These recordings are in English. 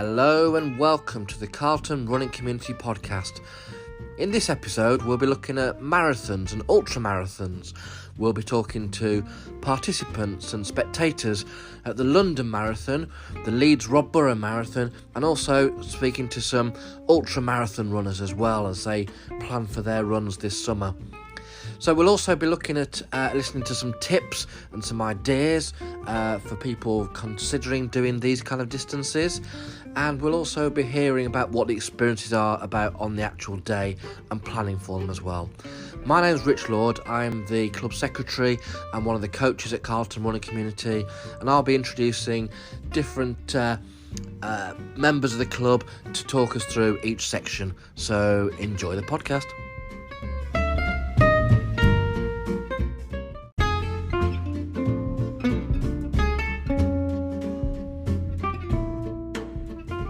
Hello and welcome to the Carleton Running Community Podcast. In this episode, we'll be looking at marathons and ultramarathons. We'll be talking to participants and spectators at the London Marathon, the Leeds Rob Burrow Marathon, and also speaking to some ultramarathon runners as well as they plan for their runs this summer. So we'll also be looking at listening to some tips and some ideas for people considering doing these kind of distances, and we'll also be hearing about what the experiences are about on the actual day and planning for them as well. My name's Rich Lord. I'm the club secretary and one of the coaches at Carleton Running Community, and I'll be introducing different members of the club to talk us through each section. So enjoy the podcast.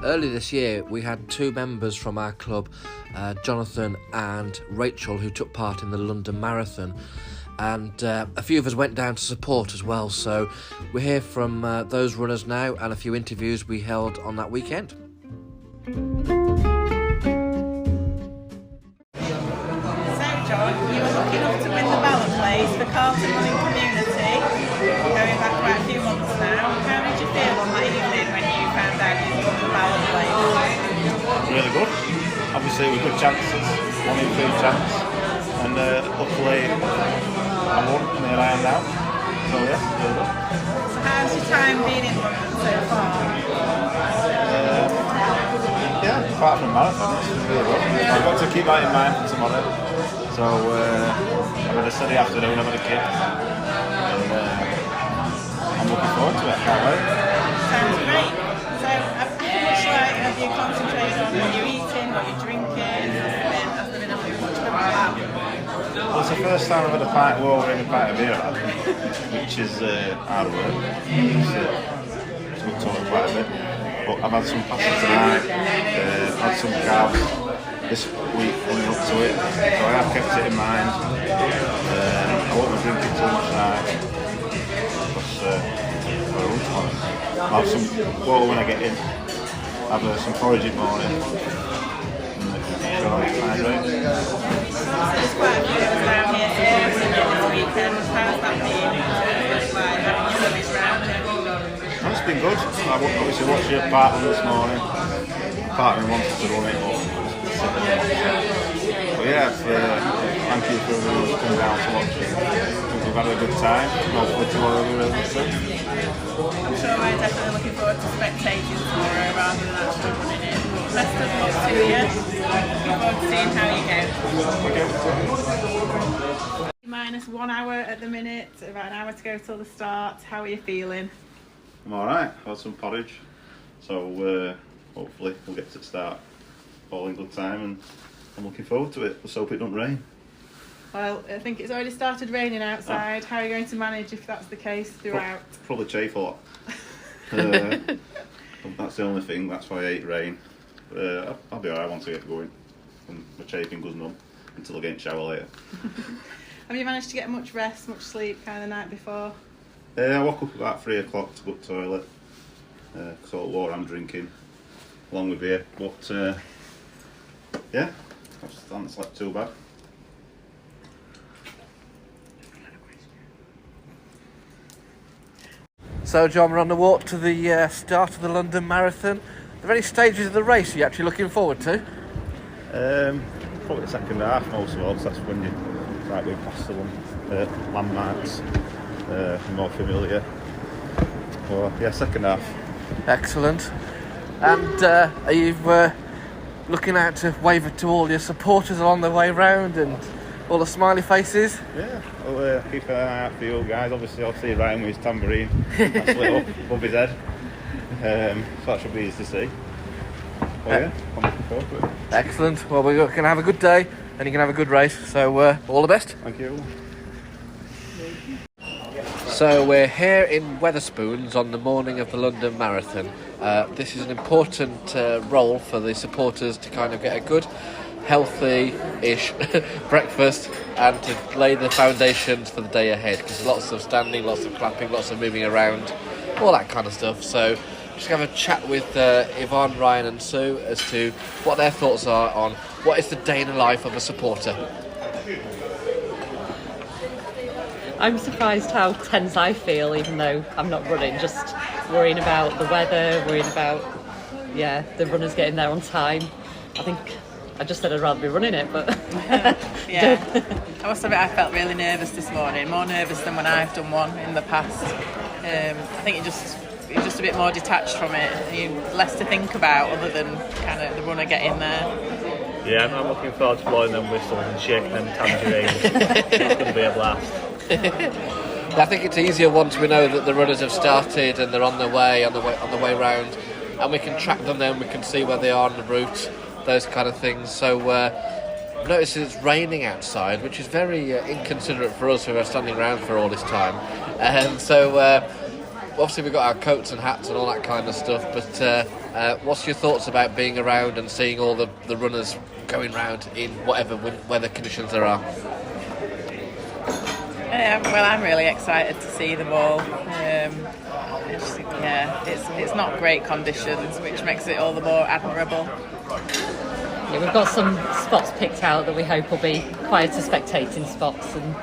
Earlier this year, we had two members from our club, Jonathan and Rachel, who took part in the London Marathon, and a few of us went down to support as well. So we're here from those runners now and a few interviews we held on that weekend. So, John, you were lucky enough to win the ballot place for Carleton Running Community, going back quite a few months now. How did you feel on that evening when you found out you won the ballot place? Really good. Obviously, it was good chances, 1 in 3 chance, and luckily I won, and here I am now. So yeah, really good. So how's your time been in London so far? Yeah, apart from marathon, it's really good. I've got to keep that in mind for tomorrow. So I've had a steady afternoon, I've had a kid, and I'm looking forward to it. I can't wait. Sounds great. So how much have you concentrated on what you're eating, what you're drinking? Has there been much of a plan? Well, it's the first time I've had a pint of water and a pint of beer, which is hard work. It's good to talk quite a bit. But I've had some pasta tonight, had some carbs this week leading up to it, so I have kept it in mind. I won't be drinking too much tonight, because I'll have some water when I get in, have some porridge in the morning, and try and hydrate. There's quite a few of us around here supporting you this weekend. How's that been? Having you always around here? It's been good. I obviously watched your partner this morning. Partner wanted to run it, but yeah, thank you for coming down to watch it. We've had a good time. Hopefully tomorrow we'll be really good. I'm sure I'm definitely looking forward to spectating tomorrow rather than actually running it. Best of luck to you. Looking forward to seeing how you go. Minus 1 hour at the minute, about an hour to go till the start. How are you feeling? I'm alright. I've had some porridge, so hopefully we'll get to the start all in good time, and I'm looking forward to it. Let's hope it don't rain. Well, I think it's already started raining outside. How are you going to manage if that's the case throughout? Probably chafe a lot. That's the only thing, that's why I hate rain. I'll be alright once I get going, and my chafing goes numb until I get in the shower later. Have you managed to get much rest, much sleep kind of the night before? I woke up about 3 o'clock to go to the toilet, because all the water I'm drinking, along with beer, but yeah, I haven't slept too bad. So John, we're on the walk to the start of the London Marathon. Are there any stages of the race you're actually looking forward to? Probably the second half most of all, because that's when you start going past the landmarks, more familiar. Well, yeah, second half. Excellent. And are you looking out to wave to all your supporters along the way round and all the smiley faces? Yeah, I'll keep an eye out for you guys. Obviously I'll see Ryan with his tambourine that's lit up above his head, so that should be easy to see. Well, yeah, I'm looking forward to it. Excellent. Well, we're going to have a good day and you can have a good race, so all the best. Thank you. So we're here in Wetherspoons on the morning of the London Marathon. This is an important role for the supporters to kind of get a good, healthy-ish breakfast and to lay the foundations for the day ahead, because lots of standing, lots of clapping, lots of moving around, all that kind of stuff. So just have a chat with Yvonne, Ryan and Sue as to what their thoughts are on what is the day in the life of a supporter. I'm surprised how tense I feel, even though I'm not running, just worrying about the weather, worrying about, the runners getting there on time. I think I just said I'd rather be running it, but... Yeah, I must admit I felt really nervous this morning, more nervous than when I've done one in the past. I think you're just a bit more detached from it, less to think about other than kind of the runner getting there. Yeah, I'm looking forward to blowing them whistles and shaking them tangerines. It's going to be a blast. I think it's easier once we know that the runners have started and they're on the way round, and we can track them then, we can see where they are on the route, those kind of things. So I've noticed it's raining outside, which is very inconsiderate for us who are standing around for all this time. So obviously we've got our coats and hats and all that kind of stuff, but what's your thoughts about being around and seeing all the runners going round in whatever weather conditions there are? Well, I'm really excited to see them all. It's not great conditions, which makes it all the more admirable. Yeah, we've got some spots picked out that we hope will be quieter spectating spots, and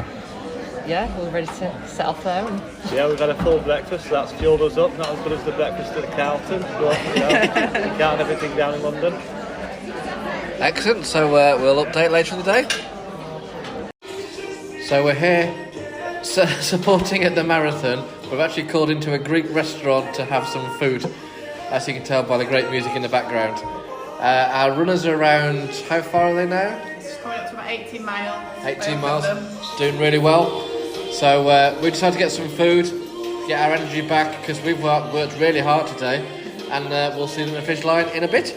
we're ready to set off there. Yeah, we've had a full breakfast, so that's fueled us up. Not as good as the breakfast at Carleton, but we count everything down in London. Excellent, so we'll update later in the day. So we're here supporting at the marathon. We've actually called into a Greek restaurant to have some food, as you can tell by the great music in the background. Our runners are around, how far are they now? It's coming up to about 18 miles. 18 miles, doing really well. So we decided to get some food, get our energy back, because we've worked really hard today, and we'll see them at the finish line in a bit.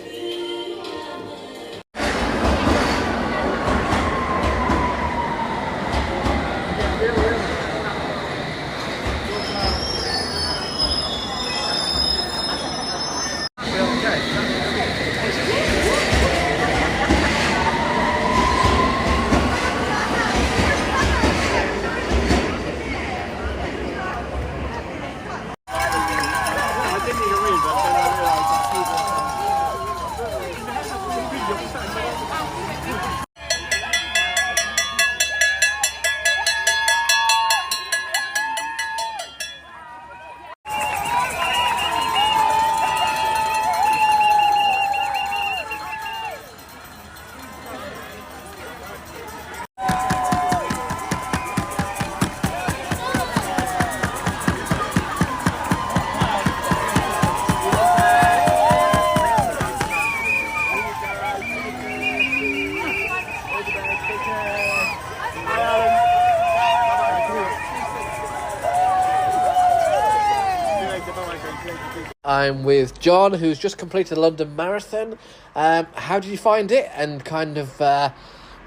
I'm with John, who's just completed the London Marathon. How did you find it? And kind of,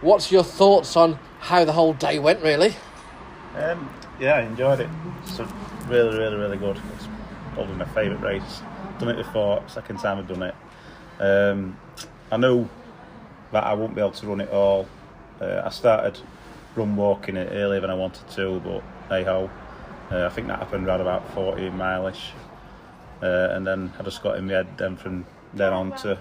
what's your thoughts on how the whole day went, really? I enjoyed it. It's really, really, really good. It's probably my favourite race. Done it before, second time I've done it. I knew that I wouldn't be able to run it all. I started walking it earlier than I wanted to, but hey ho. I think that happened around about 14 mile-ish. And then I just got in my head then from then on to,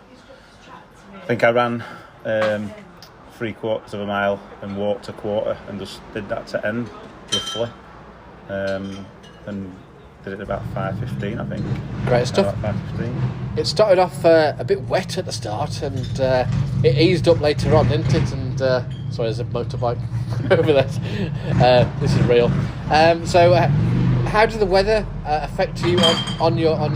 I think I ran 3/4 of a mile and walked a quarter and just did that to end roughly, and did it about 5:15 I think. Great stuff. About 5:15. It started off a bit wet at the start, and it eased up later on, didn't it? And sorry, there's a motorbike over there. This is real. So how did the weather affect you on your run?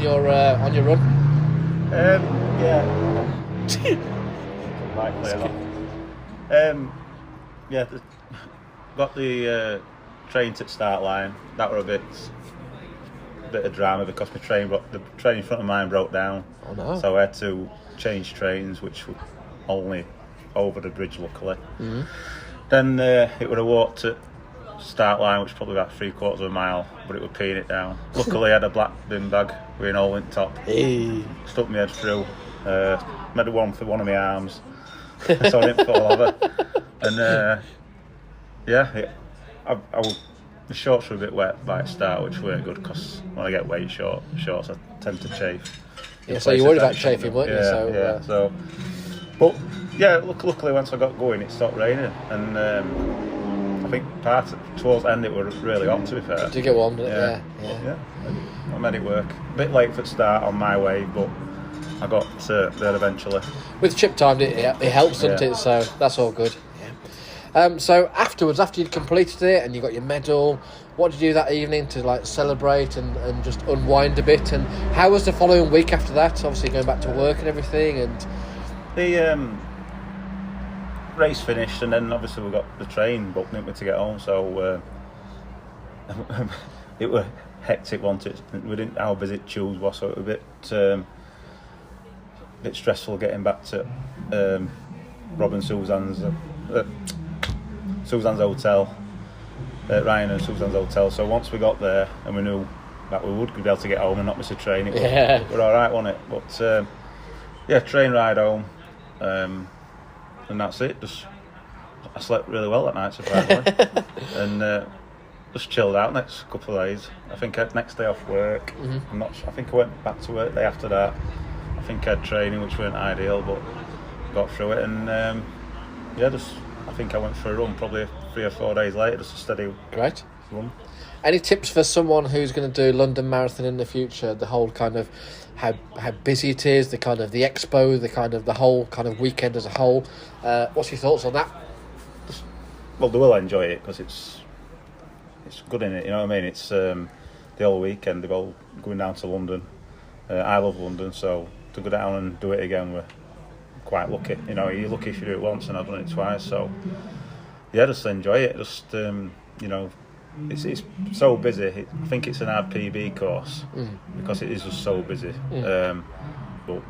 Got the train to the start line. That were a bit of drama because the train in front of mine broke down. Oh no! So I had to change trains, which were only over the bridge, luckily. Mm-hmm. Then it would have walked to start line, which was probably about 3/4 of a mile, but it was peeing it down. Luckily I had a black bin bag with an hole in top. Hey. Stuck my head through, made a one for one of my arms so I didn't fall over. And I was the shorts were a bit wet by the start, which weren't good because when I get weight shorts, I tend to chafe. Yeah, so you worried about chafing, weren't you? Yeah. So, but yeah, luckily once I got going, it stopped raining, and I think towards the end it was really hot. To be fair, did you get warm? Yeah. I made it work. A bit late for the start on my way, but I got there eventually. With chip time, it helps, doesn't it? So that's all good. Yeah. So afterwards, after you'd completed it and you got your medal, what did you do that evening to like celebrate and just unwind a bit? And how was the following week after that? Obviously going back to work and everything. And the race finished, and then obviously we got the train booked to get home. So it was hectic, wasn't it? We didn't know how busy Tuesday was, so it was a bit stressful getting back to Rob and Suzanne's hotel, Ryan and Suzanne's hotel. So once we got there and we knew that we would be able to get home and not miss a train, it were all right, wasn't it? But train ride home, and that's it. I slept really well that night, surprisingly, and just chilled out next couple of days. I think next day off work. Mm-hmm. I think I went back to work the day after that. I think I had training, which weren't ideal, but got through it, and I think I went for a run probably 3 or 4 days later, just a steady run. Any tips for someone who's going to do London Marathon in the future? The whole kind of how busy it is, the kind of the expo, the whole kind of weekend as a whole. What's your thoughts on that? Well, they will enjoy it because it's good in it. You know what I mean? It's the whole weekend. They're all going down to London. I love London, so to go down and do it again, we're quite lucky. You know, you're lucky if you do it once, and I've done it twice. So yeah, just enjoy it. Just it's so busy. I think it's an hard PB course because it is just so busy. But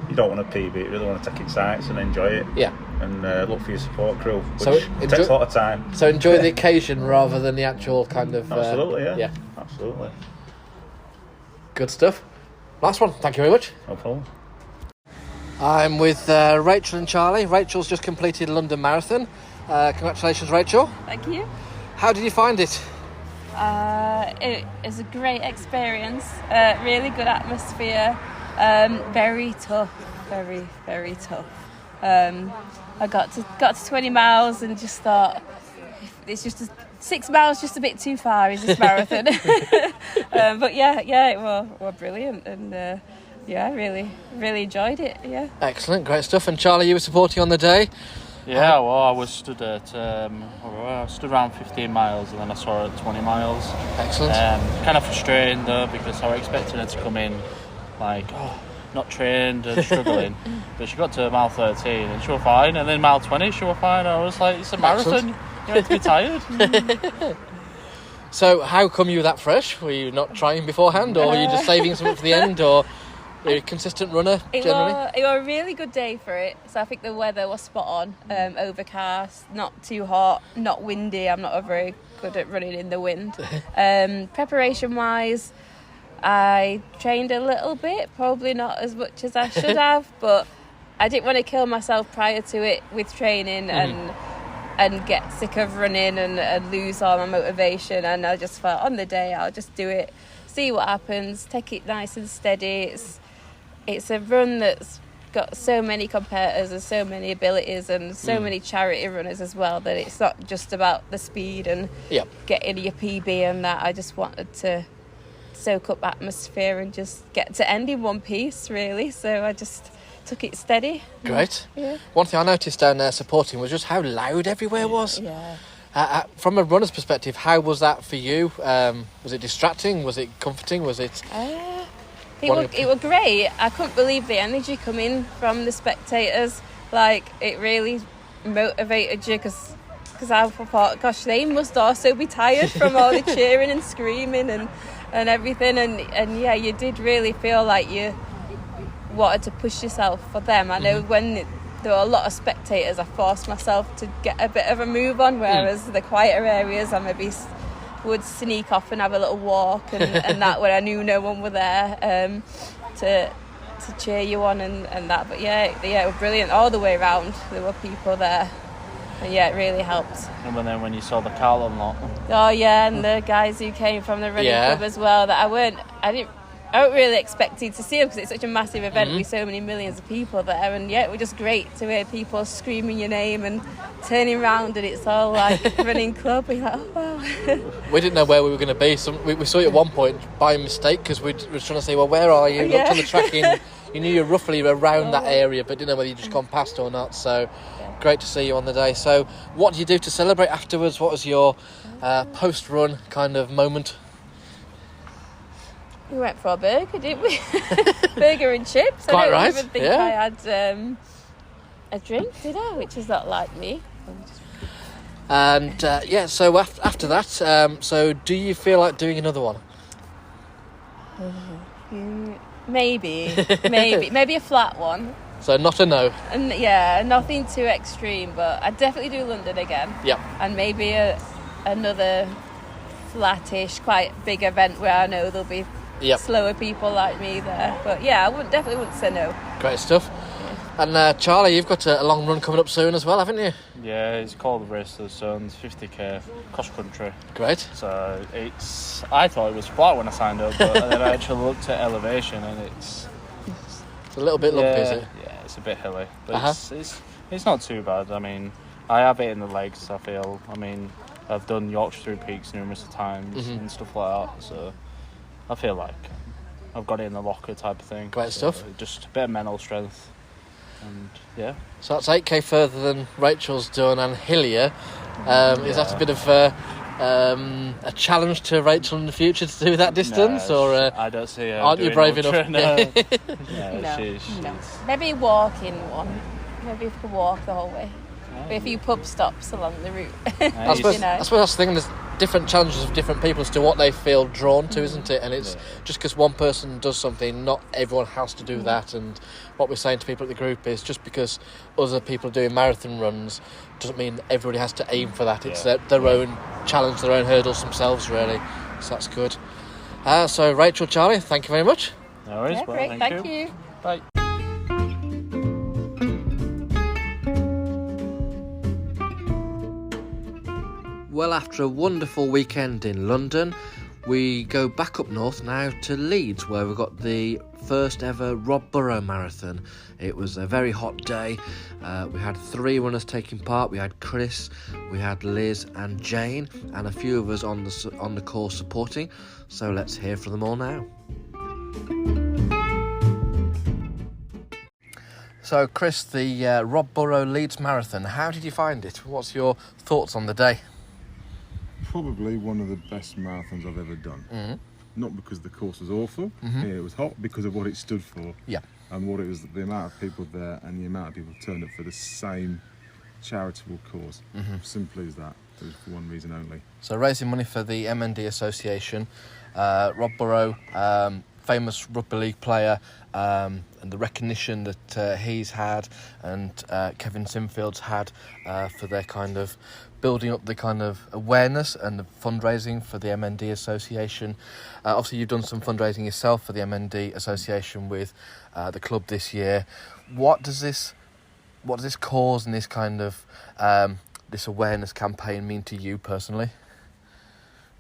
you don't want to PB it. You really want to take it sights and enjoy it. Yeah. And look for your support crew, which takes a lot of time. So enjoy the occasion rather than the actual kind of. Absolutely, yeah. Absolutely. Good stuff. Last one. Thank you very much. No problem. I'm with Rachel and Charlie. Rachel's just completed London Marathon. Congratulations, Rachel. Thank you. How did you find it? It was a great experience. Really good atmosphere. Very tough. Very, very tough. I got to 20 miles and just thought, it's just 6 miles just a bit too far, is this marathon? But it was brilliant, and really, really enjoyed it. Yeah. Excellent, great stuff. And Charlie, you were supporting on the day. Yeah, well, I was stood around 15 miles, and then I saw her at 20 miles. Excellent. Kind of frustrating though, because I was expecting her to come in like, not trained and struggling. But she got to mile 13 and she was fine, and then mile 20 she was fine. I was like, it's a marathon. You have to be tired. So how come you were that fresh? Were you not trying beforehand, or were you just saving something for the end, or you're a consistent runner generally? It was a really good day for it. So I think the weather was spot on. Overcast, not too hot, not windy. I'm not very good at running in the wind. Preparation wise, I trained a little bit, probably not as much as I should have, but I didn't want to kill myself prior to it with training and get sick of running and lose all my motivation. And I just thought, on the day, I'll just do it, see what happens, take it nice and steady. It's a run that's got so many competitors and so many abilities and so many charity runners as well, that it's not just about the speed and getting your PB and that. I just wanted to soak up atmosphere and just get to end in one piece, really. So I just took it steady. Great. Yeah. One thing I noticed down there supporting was just how loud everywhere was. Yeah. From a runner's perspective, how was that for you? Was it distracting? Was it comforting? Was it... It was great. I couldn't believe the energy coming from the spectators. Like, it really motivated you, because I thought, gosh, they must also be tired from all the cheering and screaming and everything. And yeah, you did really feel like you wanted to push yourself for them. I know when there were a lot of spectators, I forced myself to get a bit of a move on, whereas the quieter areas I maybe would sneak off and have a little walk and that, when I knew no one were there to cheer you on and that. But yeah, it was brilliant all the way around. There were people there. But yeah, it really helped. And then when you saw the Carleton lot. Oh yeah, and the guys who came from the running club as well, that I didn't really expected to see them because it's such a massive event with so many millions of people there, and yeah, it was just great to hear people screaming your name and turning around, and it's all like running club. We're like, oh wow. We didn't know where we were going to be. We saw you at one point by mistake because we were trying to say, well, where are you? Looked on the tracking. You knew you were roughly around that area, but didn't know whether you'd just gone past or not. So great to see you on the day. So what did you do to celebrate afterwards? What was your post-run kind of moment? We went for a burger, didn't we? Burger and chips. Quite I don't right. even think I had a drink, did I? Which is not like me. And so after that, so do you feel like doing another one? Maybe a flat one. So not a no. And yeah, nothing too extreme, but I'd definitely do London again. Yep. And maybe another flattish, quite big event where I know there'll be slower people like me there. But yeah, I definitely wouldn't say no. Great stuff. And Charlie, you've got a long run coming up soon as well, haven't you? Yeah, it's called the Race to the Suns, 50k cross country. Great. So I thought it was flat when I signed up, but then I actually looked at elevation and it's a little bit lumpy, is it? Yeah, it's a bit hilly, but it's not too bad. I mean, I have it in the legs, I feel. I mean, I've done Yorkshire Through Peaks numerous times and stuff like that, so I feel like I've got it in the locker type of thing. Great stuff. Just a bit of mental strength. And yeah. So that's 8k further than Rachel's done and hillier. Is that a bit of a challenge to Rachel in the future to do that distance? No, or I don't see her. aren't you brave ultra, enough? No. She's Maybe walking one. Maybe if you could walk the whole way. With a few pub stops along the route. I suppose that's the thing. There's different challenges of different people as to what they feel drawn to, isn't it? And it's just because one person does something, not everyone has to do that. And what we're saying to people at the group is just because other people are doing marathon runs doesn't mean everybody has to aim for that. It's their own challenge, their own hurdles themselves, really. So that's good. So Rachel, Charlie, thank you very much. No worries. Yeah, great. Thank you. Bye. Well, after a wonderful weekend in London, we go back up north now to Leeds, where we've got the first ever Rob Burrow Marathon. It was a very hot day. We had 3 runners taking part. We had Chris, we had Liz and Jane, and a few of us on the course supporting. So let's hear from them all now. So Chris, the Rob Burrow Leeds Marathon, how did you find it? What's your thoughts on the day? Probably one of the best marathons I've ever done. Not because the course was awful. It was hot because of what it stood for. Yeah. And what it was, the amount of people there and the amount of people turned up for the same charitable cause. Simply as that. It was for one reason only. So raising money for the MND Association. Rob Burrow, famous rugby league player, and the recognition that he's had and Kevin Sinfield's had for their kind of building up the kind of awareness and the fundraising for the MND Association. Obviously you've done some fundraising yourself for the MND Association with the club this year. What does this cause and this kind of this awareness campaign mean to you personally?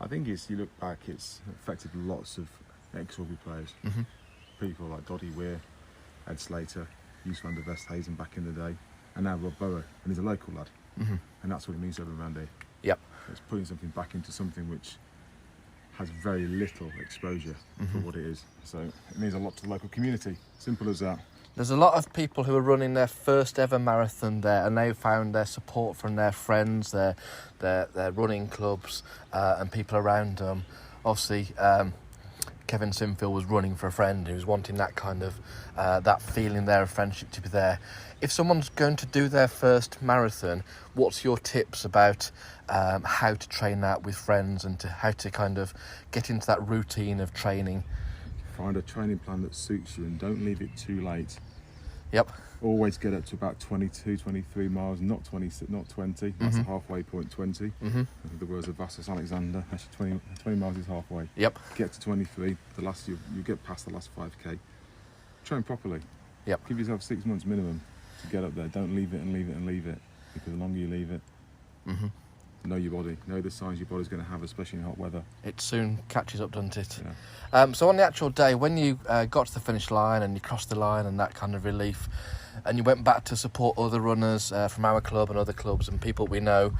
I think you look back, it's affected lots of ex-rugby players. People like Doddy Weir, Ed Slater, Hughes van der Westhuizen back in the day, and now Rob Burrow, and he's a local lad. And that's what it means to everyone around here. Yep. It's putting something back into something which has very little exposure for what it is. So it means a lot to the local community. Simple as that. There's a lot of people who are running their first ever marathon there, and they've found their support from their friends, their running clubs, and people around them. Obviously, Kevin Sinfield was running for a friend who was wanting that kind of that feeling there of friendship to be there. If someone's going to do their first marathon, what's your tips about how to train that with friends and how to kind of get into that routine of training? Find a training plan that suits you and don't leave it too late. Yep. Always get up to about 22, 23 miles, not 20. That's the halfway point, 20. The words of Vassos Alexander, actually 20 miles is halfway. Yep. Get to 23, you get past the last 5k. Train properly. Yep. Give yourself 6 months minimum to get up there. Don't leave it and leave it and leave it. because the longer you leave it, know your body, know the signs your body's going to have, especially in hot weather. It soon catches up, doesn't it? Yeah. So on the actual day, when you got to the finish line and you crossed the line and that kind of relief, and you went back to support other runners from our club and other clubs and people we know,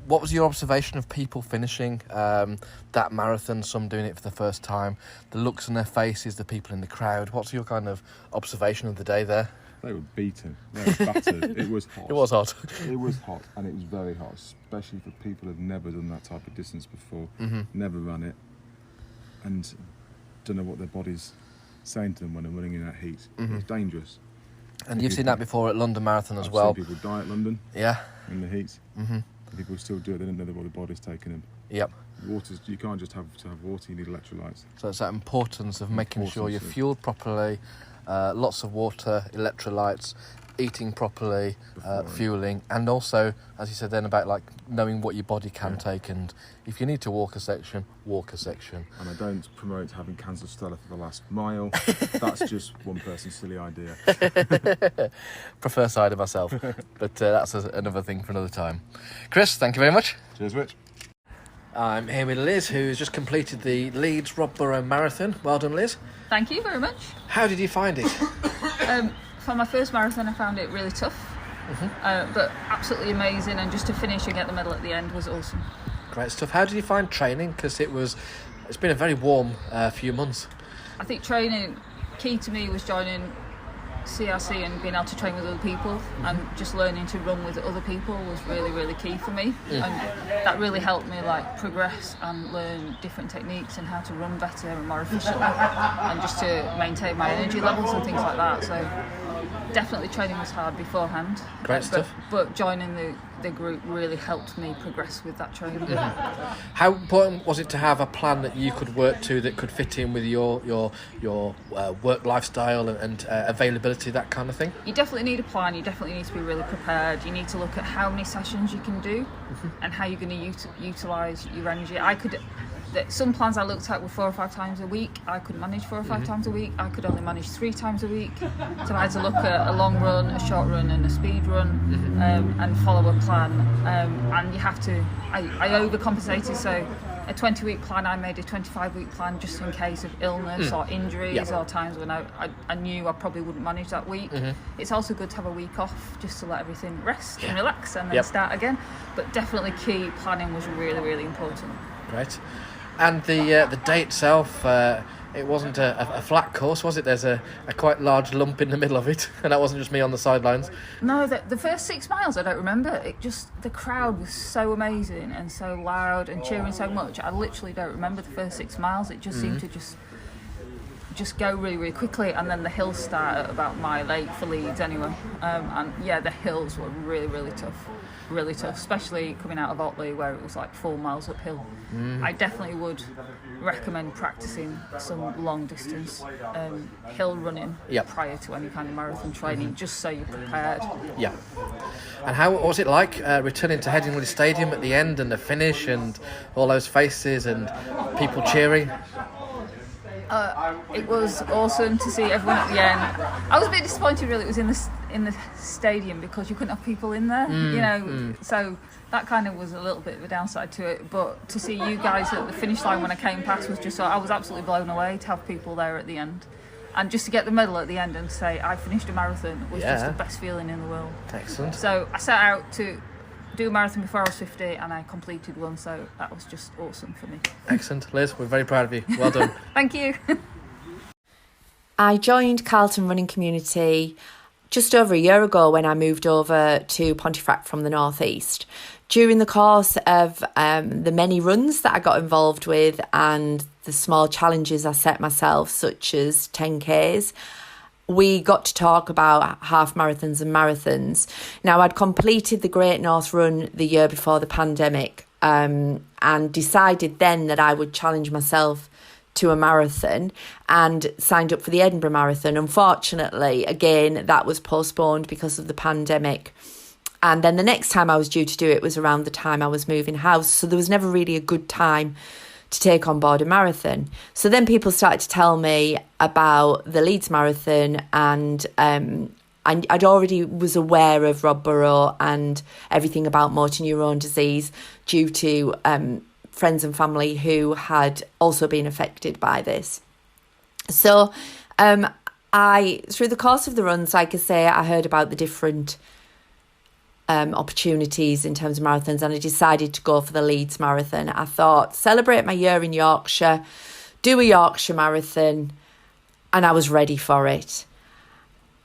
what was your observation of people finishing that marathon, some doing it for the first time, the looks on their faces, the people in the crowd? What's your kind of observation of the day there? They were beaten, they were battered. It was hot. It was hot. It was hot, and it was very hot, especially for people who've never done that type of distance before, never run it, and don't know what their body's saying to them when they're running in that heat. It's dangerous. And you've seen that before at London Marathon as I've well. seen people die at London. Yeah. In the heat. People still do it. They don't know what the body's taking them. Yep. You can't just have water. You need electrolytes. So it's that importance of making sure you're fueled properly, lots of water, electrolytes, eating properly, fueling, and also, as you said then, about like knowing what your body can take, and if you need to walk a section, walk a section. And I don't promote having cancelled Stella for the last mile. That's just one person's silly idea. Prefer cider myself, but that's another thing for another time. Chris, thank you very much. Cheers, Rich. I'm here with Liz, who's just completed the Leeds Rob Burrow Marathon. Well done, Liz. Thank you very much. How did you find it? For my first marathon, I found it really tough, but absolutely amazing. And just to finish and get the medal at the end was awesome. Great stuff. How did you find training? Because it's been a very warm few months. I think training, key to me was joining CRC and being able to train with other people, and just learning to run with other people was really, really key for me. And that really helped me like progress and learn different techniques and how to run better and more efficiently, and just to maintain my energy levels and things like that. So definitely training was hard beforehand. Great stuff. But joining the group really helped me progress with that training. How important was it to have a plan that you could work to, that could fit in with your work lifestyle and availability, that kind of thing? You definitely need a plan. You definitely need to be really prepared. You need to look at how many sessions you can do and how you're going to utilise your energy. Some plans I looked at were 4 or 5 times a week. I couldn't manage 4 or 5 times a week. I could only manage 3 times a week. So I had to look at a long run, a short run and a speed run, and follow a plan. And you have to, I overcompensated. So a 20-week plan, I made a 25-week plan just in case of illness or injuries or times when I knew I probably wouldn't manage that week. It's also good to have a week off just to let everything rest and relax and then start again. But definitely key planning was really, really important. Right. And the day itself, it wasn't a flat course, was it? There's a quite large lump in the middle of it, and that wasn't just me on the sidelines. No, the first 6 miles I don't remember. The crowd was so amazing and so loud and cheering so much. I literally don't remember the first 6 miles. It just seemed to just go really, really quickly, and then the hills start at about mile 8 for Leeds anyway. And yeah, the hills were really, really tough. Really tough, especially coming out of Otley where it was like 4 miles uphill. I definitely would recommend practicing some long distance hill running prior to any kind of marathon training, just so you're prepared. Yeah. And how was it like returning to Headingley Stadium at the end and the finish and all those faces and people cheering? It was awesome to see everyone at the end. I was a bit disappointed really it was in the stadium because you couldn't have people in there, so that kind of was a little bit of a downside to it. But to see you guys at the finish line when I came past was just, I was absolutely blown away to have people there at the end. And just to get the medal at the end and say I finished a marathon was just the best feeling in the world. Excellent. So I set out to do a marathon before I was 50 and I completed one, so that was just awesome for me. Excellent. Liz, we're very proud of you. Well done. Thank you. I joined Carleton Running Community just over a year ago when I moved over to Pontefract from the northeast. During the course of the many runs that I got involved with and the small challenges I set myself, such as 10Ks, we got to talk about half marathons and marathons. Now, I'd completed the Great North Run the year before the pandemic and decided then that I would challenge myself to a marathon and signed up for the Edinburgh Marathon. Unfortunately, again, that was postponed because of the pandemic. And then the next time I was due to do it was around the time I was moving house. So there was never really a good time to take on board a marathon. So then people started to tell me about the Leeds Marathon and I'd already was aware of Rob Burrow and everything about motor neurone disease due to friends and family who had also been affected by this. So through the course of the runs, like I say, I heard about the different opportunities in terms of marathons, and I decided to go for the Leeds Marathon. I thought, celebrate my year in Yorkshire, do a Yorkshire Marathon, and I was ready for it.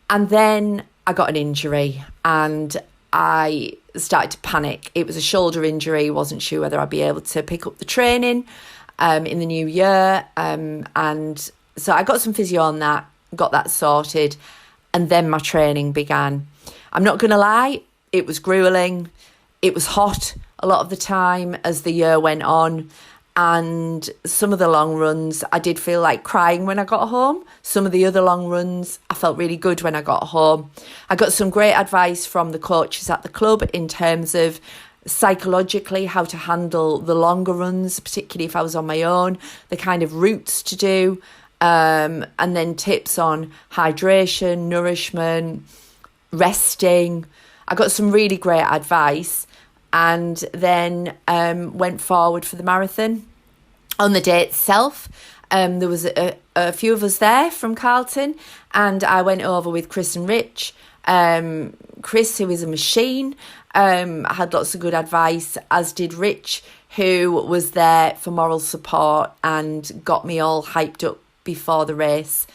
And then I got an injury and I started to panic. It was a shoulder injury, wasn't sure whether I'd be able to pick up the training in the new year. And so I got some physio on that, got that sorted, and then my training began. I'm not going to lie, it was grueling. It was hot a lot of the time as the year went on. And some of the long runs, I did feel like crying when I got home. Some of the other long runs, I felt really good when I got home. I got some great advice from the coaches at the club in terms of psychologically how to handle the longer runs, particularly if I was on my own, the kind of routes to do, and then tips on hydration, nourishment, resting. I got some really great advice. And then went forward for the marathon. On the day itself, there was a few of us there from Carleton, and I went over with Chris and Rich. Chris, who is a machine, had lots of good advice, as did Rich, who was there for moral support and got me all hyped up before the race.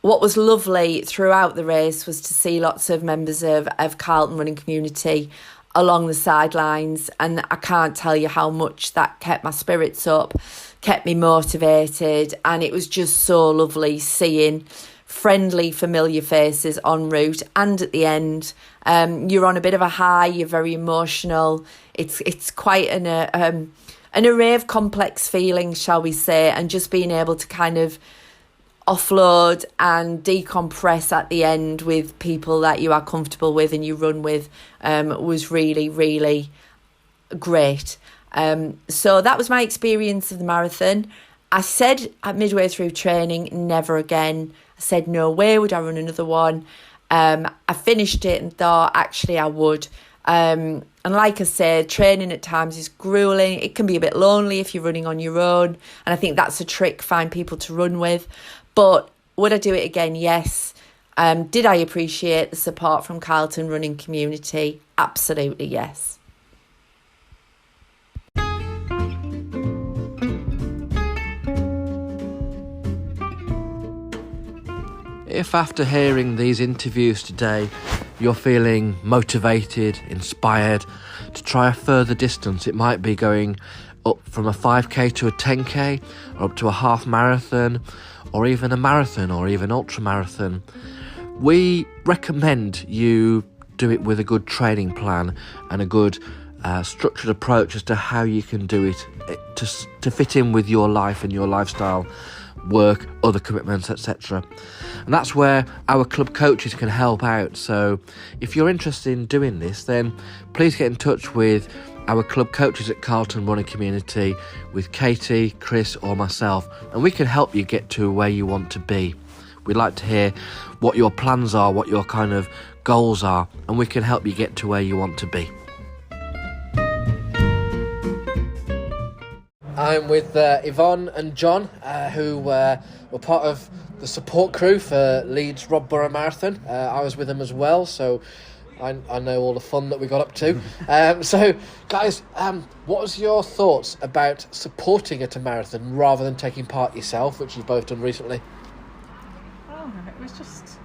What was lovely throughout the race was to see lots of members of Carleton Running Community along the sidelines, and I can't tell you how much that kept my spirits up, kept me motivated, and it was just so lovely seeing friendly, familiar faces en route and at the end. You're on a bit of a high, you're very emotional. It's quite an array of complex feelings, shall we say, and just being able to kind of offload and decompress at the end with people that you are comfortable with and you run with was really, really great. So that was my experience of the marathon. I said at midway through training, never again. I said, no way would I run another one. I finished it and thought, actually, I would. And like I said, training at times is grueling. It can be a bit lonely if you're running on your own. And I think that's a trick, find people to run with. But would I do it again? Yes. Did I appreciate the support from Carleton Running Community? Absolutely, yes. If after hearing these interviews today, you're feeling motivated, inspired to try a further distance, it might be going up from a 5k to a 10k, or up to a half marathon, or even a marathon, or even ultra marathon, we recommend you do it with a good training plan and a good structured approach as to how you can do it to fit in with your life and your lifestyle, work, other commitments, etc. And that's where our club coaches can help out. So if you're interested in doing this, then please get in touch with our club coaches at Carleton Running Community, with Katie, Chris or myself, and we can help you get to where you want to be. We'd like to hear what your plans are, what your kind of goals are, and we can help you get to where you want to be. I'm with Yvonne and John, who were part of the support crew for Leeds Rob Burrow Marathon. I was with them as well, so I know all the fun that we got up to. So, guys, what was your thoughts about supporting at a marathon rather than taking part yourself, which you've both done recently? Oh, it was just,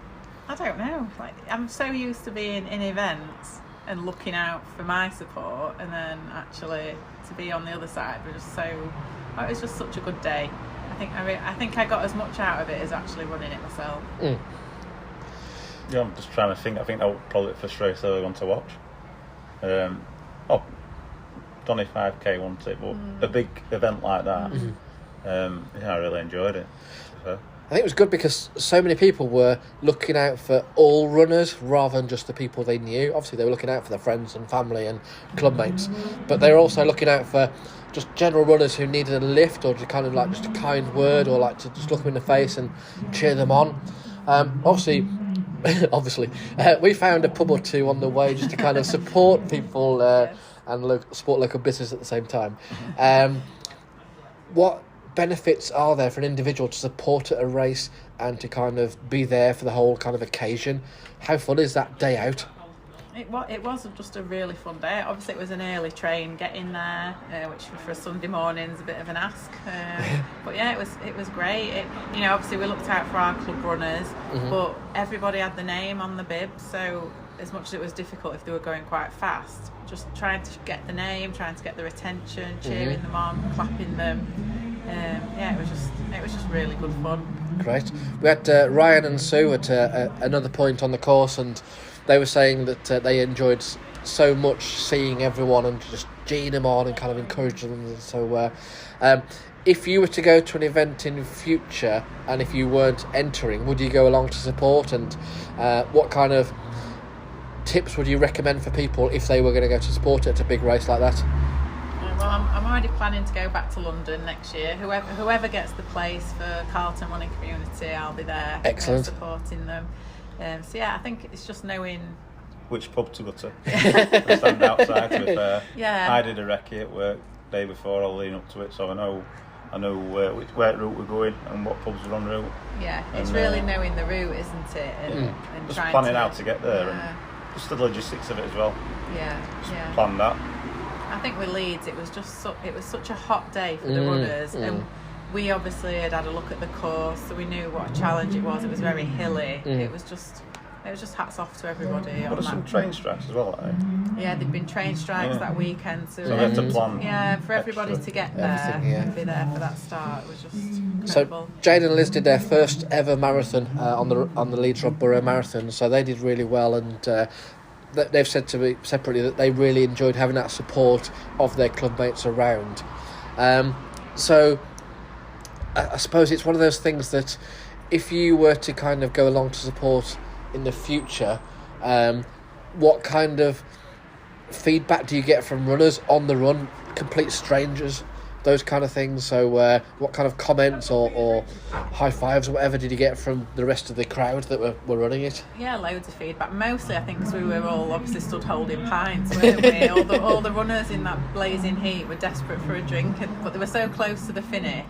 I don't know. Like, I'm so used to being in events and looking out for my support, and then actually to be on the other side was just so. It was just such a good day. I think I got as much out of it as actually running it myself. Mm. Yeah, I'm just trying to think. I think that would probably frustrate everyone to watch. Done a 5k, wasn't it? But a big event like that, I really enjoyed it. So. I think it was good because so many people were looking out for all runners rather than just the people they knew. Obviously, they were looking out for their friends and family and club mates, but they were also looking out for just general runners who needed a lift or just kind of like just a kind word or like to just look them in the face and cheer them on. Obviously, obviously. We found a pub or two on the way just to kind of support people and support local business at the same time. What benefits are there for an individual to support at a race and to kind of be there for the whole kind of occasion? How fun is that day out? It was just a really fun day. Obviously, it was an early train getting there, which for a Sunday morning is a bit of an ask. But yeah, it was great. Obviously we looked out for our club runners, but everybody had the name on the bib. So as much as it was difficult if they were going quite fast, just trying to get the name, trying to get their attention, cheering them on, clapping them. It was just really good fun. Great. We had Ryan and Sue at another point on the course, and they were saying that they enjoyed so much seeing everyone and just geeing them on and kind of encouraging them. So if you were to go to an event in future and if you weren't entering, would you go along to support? And what kind of tips would you recommend for people if they were going to go to support at a big race like that? Well, I'm already planning to go back to London next year. Whoever gets the place for Carleton Running Community, I'll be there. Excellent. Supporting them. I think it's just knowing which pub to go to. Stand outside, to be fair. Yeah. I did a recce at work the day before, all leading up to it, so I know which route we're going and what pubs are en route. Yeah, it's really knowing the route, isn't it? And just trying planning how to get there and just the logistics of it as well. Yeah. Plan that. I think with Leeds, it was such a hot day for the runners, and we obviously had a look at the course, so we knew what a challenge it was. It was very hilly. It was just hats off to everybody. But some train strikes as well, aren't they? Yeah, there'd been train strikes that weekend, so we have to plan. Yeah, for everybody to get there and be there for that start, it was just incredible. So Jane and Liz did their first ever marathon on the Leeds Rob Burrow marathon, so they did really well, and they've said to me separately that they really enjoyed having that support of their club mates around. So I suppose it's one of those things that if you were to kind of go along to support in the future, what kind of feedback do you get from runners on the run, complete strangers, those kind of things? So what kind of comments or high fives or whatever did you get from the rest of the crowd that were running it? Yeah, loads of feedback. Mostly I think because we were all obviously stood holding pints, weren't we? all the runners in that blazing heat were desperate for a drink, but they were so close to the finish.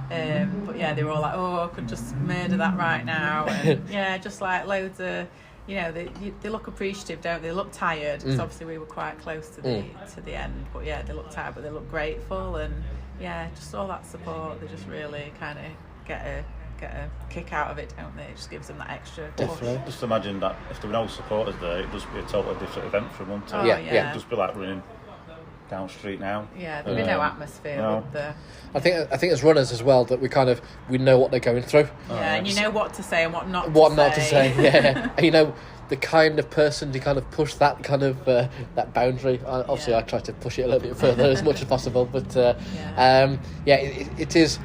But yeah, they were all like, I could just murder that right now. And yeah, just like loads of, they look appreciative, don't they? They look tired, because obviously we were quite close to the end. But yeah, they look tired, but they look grateful, and yeah, just all that support. They just really kind of get a kick out of it, don't they? It just gives them that extra push. Just imagine that if there were no supporters there, it'd just be a totally different event for them, wouldn't it? Yeah. It'd just be like running down the street now. Yeah, there'd be no atmosphere would there? I think as runners as well that we know what they're going through. Yeah, and you know what to say and what not to say. Yeah, and the kind of person to kind of push that kind of that boundary. Obviously, I try to push it a little bit further as much as possible, but it is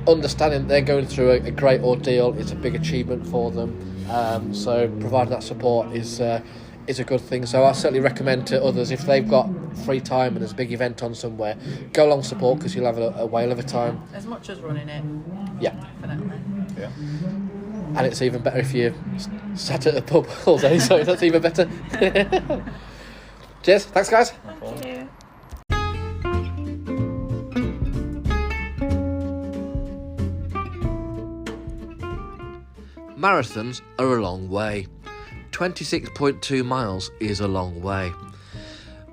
understanding that they're going through a great ordeal. It's a big achievement for them. So providing that support is a good thing. So I certainly recommend to others, if they've got free time and there's a big event on somewhere, go along support, because you'll have a whale of a time. As much as running it. Yeah. Definitely. Yeah. And it's even better if you sat at the pub all day, so that's even better. Cheers. Thanks, guys. Thank you. Marathons are a long way. 26.2 miles is a long way.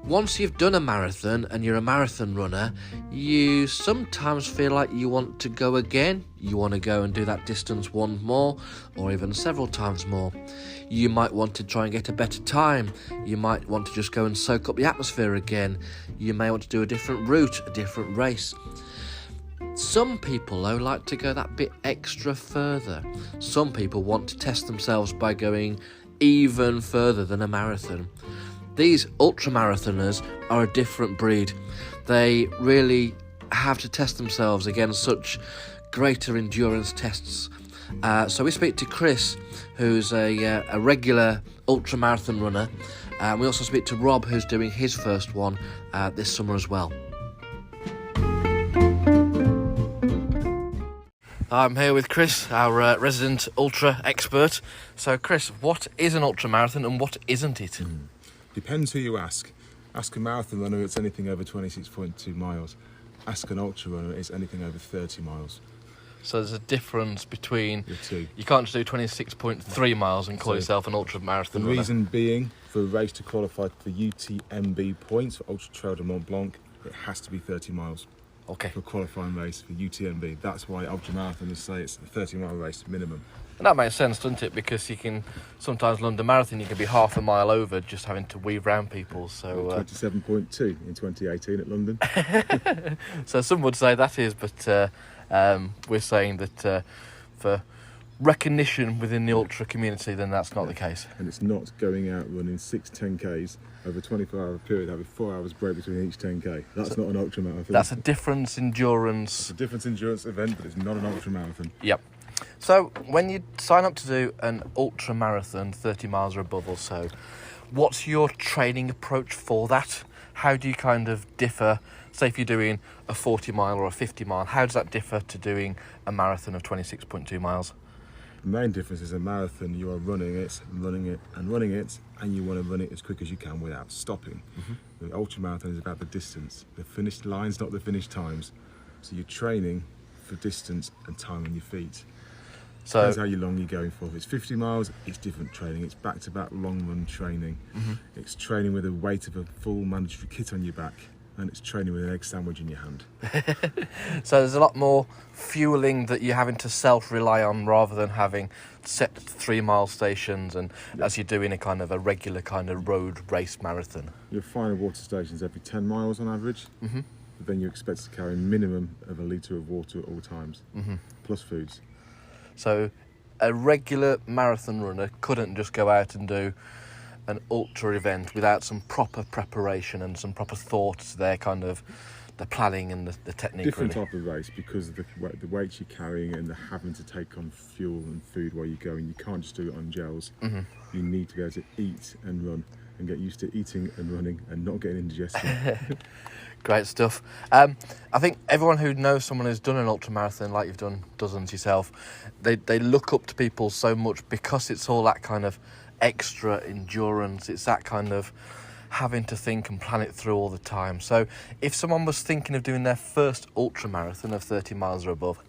Once you've done a marathon and you're a marathon runner, you sometimes feel like you want to go again. You want to go and do that distance one more, or even several times more. You might want to try and get a better time. You might want to just go and soak up the atmosphere again. You may want to do a different route, a different race. Some people, though, like to go that bit extra further. Some people want to test themselves by going even further than a marathon. These ultramarathoners are a different breed. They really have to test themselves against such greater endurance tests. So we speak to Chris, who's a regular ultramarathon runner. We also speak to Rob, who's doing his first one this summer as well. I'm here with Chris, our resident ultra expert. So, Chris, what is an ultra marathon and what isn't it? Depends who you ask. Ask a marathon runner, it's anything over 26.2 miles. Ask an ultra runner, it's anything over 30 miles. So there's a difference between The two. You can't just do 26.3 miles and call So, yourself an ultra marathon The runner. reason being, for a race to qualify for UTMB points for Ultra Trail de Mont Blanc, it has to be 30 miles. Okay. For a qualifying race for UTMB. That's why ultra marathoners say it's a 30-mile race minimum. And that makes sense, doesn't it? Because you can sometimes London Marathon, you can be half a mile over just having to weave round people. So 27.2 in 2018 at London. so some would say that is, but we're saying that for recognition within the ultra community, then that's not the case. And it's not going out running 6 10Ks over a 24-hour period, having 4 hours break between each 10K. That's not an ultra marathon. That's a difference endurance. It's a difference endurance event, but it's not an ultra marathon. Yep. So when you sign up to do an ultra marathon, 30 miles or above or so, what's your training approach for that? How do you kind of differ? Say if you're doing a 40 mile or a 50 mile, how does that differ to doing a marathon of 26.2 miles? The main difference is a marathon, you are running it, and you want to run it as quick as you can without stopping. The ultra marathon is about the distance. The finish line's not the finish times. So you're training for distance and time on your feet. So Depends how long you're going for. If it's 50 miles, it's different training. It's back-to-back long-run training. It's training with the weight of a full mandatory kit on your back, and it's training with an egg sandwich in your hand. So there's a lot more fueling that you're having to self-rely on rather than having set 3 mile stations and as you do in a kind of a regular kind of road race marathon. You'll find water stations every 10 miles on average, but then you're expected to carry a minimum of a litre of water at all times, plus foods. So a regular marathon runner couldn't just go out and do an ultra event without some proper preparation and some proper thought to their kind of the planning and the technique. Different really. type of race because of the weights you're carrying and the having to take on fuel and food while you're going. You can't just do it on gels. You need to be able to eat and run and get used to eating and running and not getting indigestion. Great stuff. I think everyone who knows someone who's done an ultra marathon, like you've done dozens yourself, they look up to people so much because it's all that kind of extra endurance. It's that kind of having to think and plan it through all the time. So if someone was thinking of doing their first ultra marathon of 30 miles or above,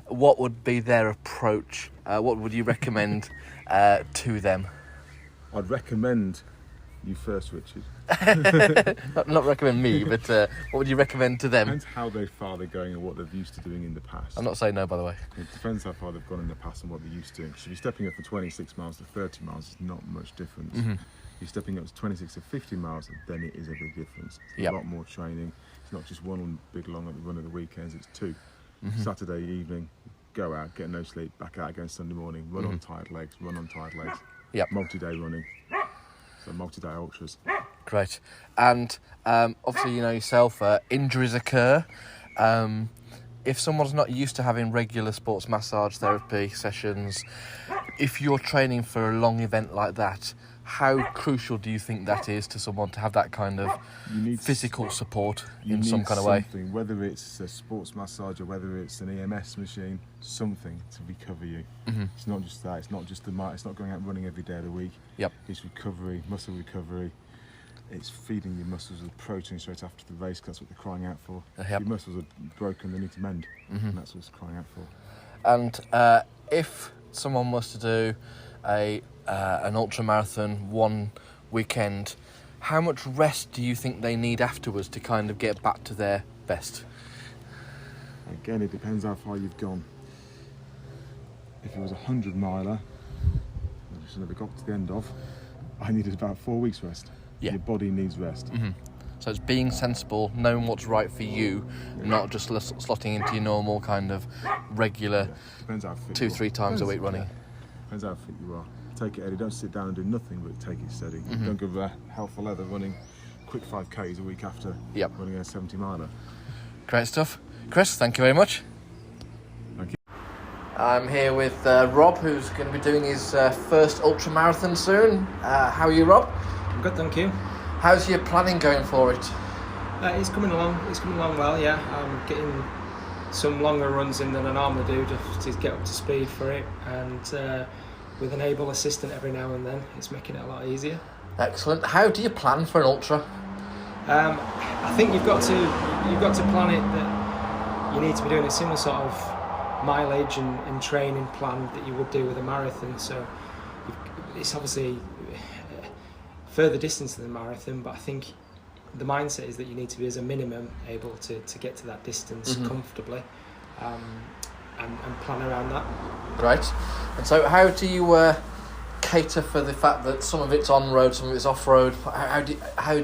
what would be their approach? What would you recommend to them? I'd recommend you first, Richard. not recommend me, but what would you recommend to them? Depends how far they're going and what they're used to doing in the past. I'm not saying no, by the way. It depends how far they've gone in the past and what they're used to doing. So if you're stepping up from 26 miles to 30 miles, it's not much difference. If you're stepping up to 26 to 50 miles, then it is a big difference. It's a lot more training. It's not just one big long at the run of the weekends, it's 2. Saturday evening, go out, get no sleep, back out again Sunday morning, run on tired legs. Yep. Multi-day running. So multi-day ultras. Great. And obviously, you know yourself, injuries occur. If someone's not used to having regular sports massage therapy sessions, if you're training for a long event like that, how crucial do you think that is to someone to have that kind of physical support in some kind of way? Whether it's a sports massage or whether it's an EMS machine, something to recover you. It's not just that. It's not just it's not going out running every day of the week. Yep. It's recovery, muscle recovery. It's feeding your muscles with protein straight after the race, because that's what they're crying out for. Yep. Your muscles are broken, they need to mend, and that's what it's crying out for. And if someone was to do an ultra marathon one weekend, how much rest do you think they need afterwards to kind of get back to their best? Again, it depends how far you've gone. If it was a 100-miler, which I never got to the end of, I needed about 4 weeks rest. Yeah. Your body needs rest. So it's being sensible, knowing what's right for you, not just slotting into your normal kind of regular 2-3 times a week running. Depends how fit you are. Take it steady. Don't sit down and do nothing, but take it steady. Don't go hell for leather running quick 5Ks a week after running a 70-miler. Great stuff. Chris, thank you very much. Thank you. I'm here with Rob, who's going to be doing his first ultra marathon soon. How are you, Rob? I'm good, thank you. How's your planning going for it? It's coming along well, yeah. I'm getting some longer runs in than I normally do just to get up to speed for it, and with an able assistant every now and then, it's making it a lot easier. Excellent. How do you plan for an ultra? I think you've got to plan it that you need to be doing a similar sort of mileage and training plan that you would do with a marathon. So it's obviously further distance than the marathon, but I think the mindset is that you need to be as a minimum able to get to that distance comfortably, and plan around that. Great. And so how do you cater for the fact that some of it's on road, some of it's off road? How do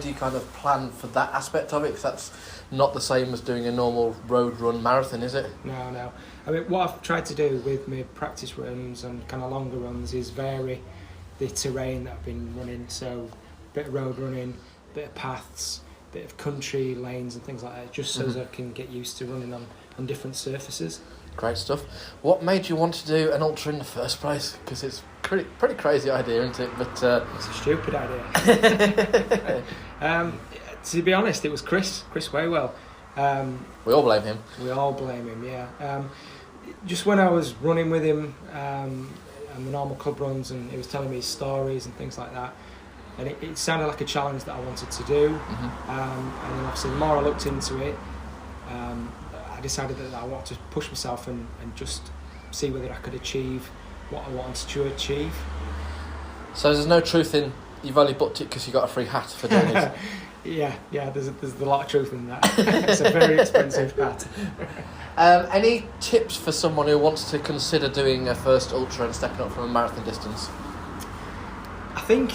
you kind of plan for that aspect of it? Because that's not the same as doing a normal road run marathon, is it? No. I mean, what I've tried to do with my practice runs and kind of longer runs is vary the terrain that I've been running. So a bit of road running, a bit of paths, a bit of country lanes and things like that, just so that I can get used to running on different surfaces. Great stuff. What made you want to do an ultra in the first place? Because it's pretty crazy idea, isn't it? But it's a stupid idea. To be honest, it was Chris Waywell. We all blame him. Yeah. Just when I was running with him and the normal club runs, and he was telling me his stories and things like that, and it sounded like a challenge that I wanted to do. And then obviously the more I looked into it, I decided that I wanted to push myself and just see whether I could achieve what I wanted to achieve. So there's no truth in you've only booked it because you got a free hat for doing it? Yeah, there's a lot of truth in that. It's a very expensive hat. Any tips for someone who wants to consider doing a first ultra and stepping up from a marathon distance? I think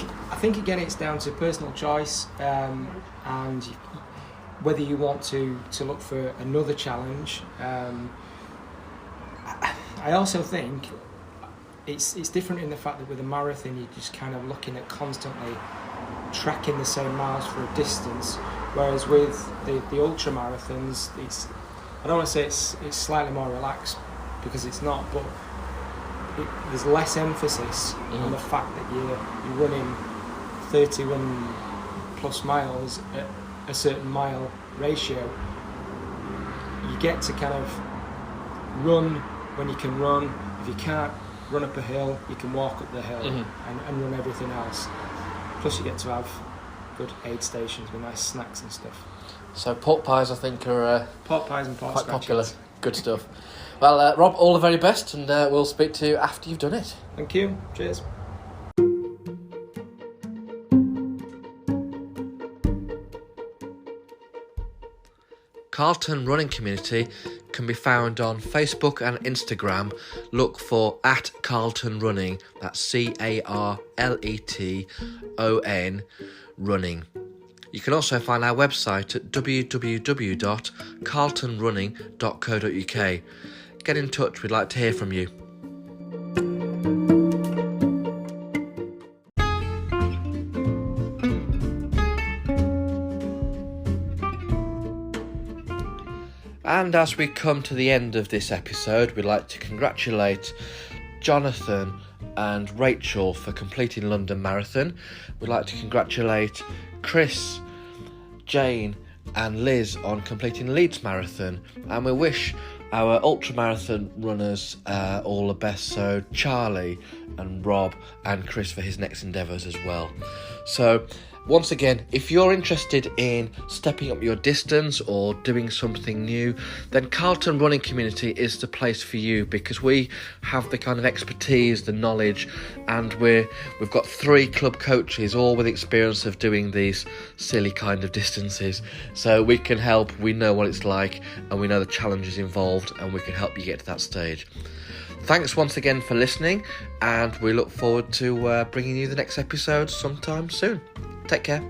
again it's down to personal choice, and whether you want to look for another challenge. I also think it's different in the fact that with a marathon you're just kind of looking at constantly tracking the same miles for a distance, whereas with the ultra marathons, I don't want to say it's slightly more relaxed, because it's not, but there's less emphasis on the fact that you're running 31 plus miles at a certain mile ratio. You get to kind of run when you can run. If you can't run up a hill, you can walk up the hill and run everything else. Plus you get to have good aid stations with nice snacks and stuff. So pork pies, I think, are pork pies and pork quite scratches. popular. Good stuff. Well, Rob, all the very best, and we'll speak to you after you've done it. Thank you. Cheers. Carleton Running Community can be found on Facebook and Instagram. Look for @Carleton Running. That's CARLETON Running. You can also find our website at www.carletonrunning.co.uk. Get in touch, we'd like to hear from you. And as we come to the end of this episode, we'd like to congratulate Jonathan and Rachel for completing London Marathon. We'd like to congratulate Chris, Jane and Liz on completing Leeds Marathon, and we wish our ultramarathon runners all the best, so Charlie and Rob and Chris for his next endeavours as well. So once again, if you're interested in stepping up your distance or doing something new, then Carleton Running Community is the place for you, because we have the kind of expertise, the knowledge, and we've got 3 club coaches, all with experience of doing these silly kind of distances. So we can help, we know what it's like, and we know the challenges involved, and we can help you get to that stage. Thanks once again for listening, and we look forward to bringing you the next episode sometime soon. Take care.